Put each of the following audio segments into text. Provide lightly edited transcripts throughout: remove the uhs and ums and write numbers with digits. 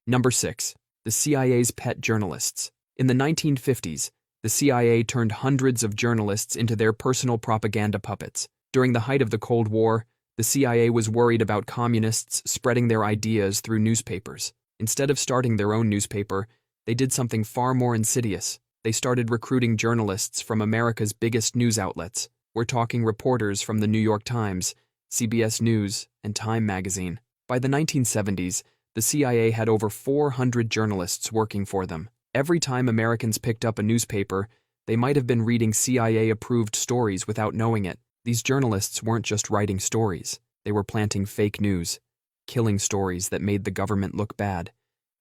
Number 6. The CIA's pet journalists. In the 1950s, the CIA turned hundreds of journalists into their personal propaganda puppets. During the height of the Cold War, the CIA was worried about communists spreading their ideas through newspapers. Instead of starting their own newspaper, they did something far more insidious. They started recruiting journalists from America's biggest news outlets. We're talking reporters from the New York Times, CBS News, and Time magazine. By the 1970s, the CIA had over 400 journalists working for them. Every time Americans picked up a newspaper, they might have been reading CIA-approved stories without knowing it. These journalists weren't just writing stories. They were planting fake news, killing stories that made the government look bad,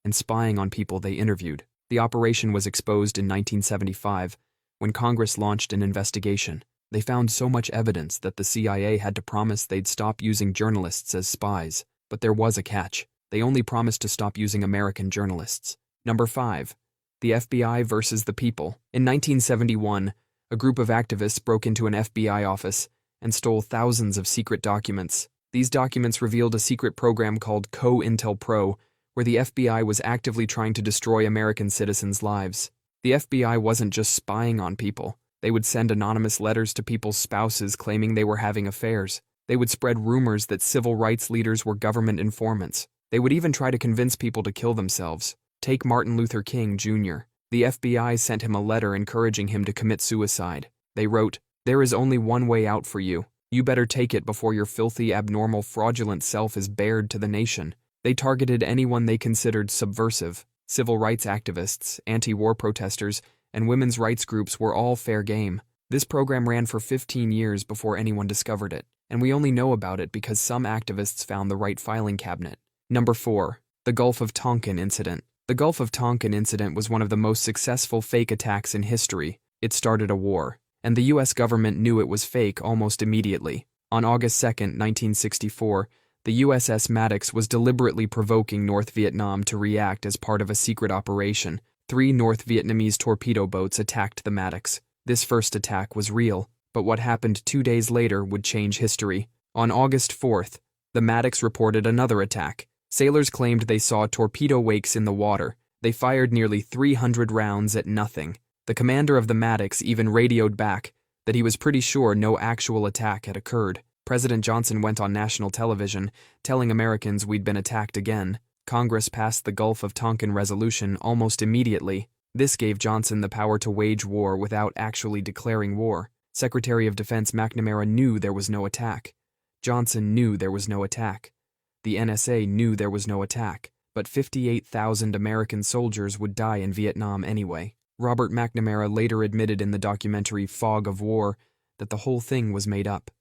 and spying on people they interviewed. The operation was exposed in 1975 when Congress launched an investigation. They found so much evidence that the CIA had to promise they'd stop using journalists as spies. But there was a catch. They only promised to stop using American journalists. Number 5. The FBI versus the people. In 1971, a group of activists broke into an FBI office and stole thousands of secret documents. These documents revealed a secret program called COINTELPRO, where the FBI was actively trying to destroy American citizens' lives. The FBI wasn't just spying on people. They would send anonymous letters to people's spouses claiming they were having affairs. They would spread rumors that civil rights leaders were government informants. They would even try to convince people to kill themselves. Take Martin Luther King, Jr. The FBI sent him a letter encouraging him to commit suicide. They wrote, "There is only one way out for you. You better take it before your filthy, abnormal, fraudulent self is bared to the nation." They targeted anyone they considered subversive. Civil rights activists, anti-war protesters, and women's rights groups were all fair game. This program ran for 15 years before anyone discovered it, and we only know about it because some activists found the right filing cabinet. Number 4. The Gulf of Tonkin Incident. The Gulf of Tonkin incident was one of the most successful fake attacks in history. It started a war, and the US government knew it was fake almost immediately. On August 2, 1964, the USS Maddox was deliberately provoking North Vietnam to react as part of a secret operation. 3 North Vietnamese torpedo boats attacked the Maddox. This first attack was real, but what happened 2 days later would change history. On August 4th, the Maddox reported another attack. Sailors claimed they saw torpedo wakes in the water. They fired nearly 300 rounds at nothing. The commander of the Maddox even radioed back that he was pretty sure no actual attack had occurred. President Johnson went on national television, telling Americans we'd been attacked again. Congress passed the Gulf of Tonkin resolution almost immediately. This gave Johnson the power to wage war without actually declaring war. Secretary of Defense McNamara knew there was no attack. Johnson knew there was no attack. The NSA knew there was no attack, but 58,000 American soldiers would die in Vietnam anyway. Robert McNamara later admitted in the documentary Fog of War that the whole thing was made up.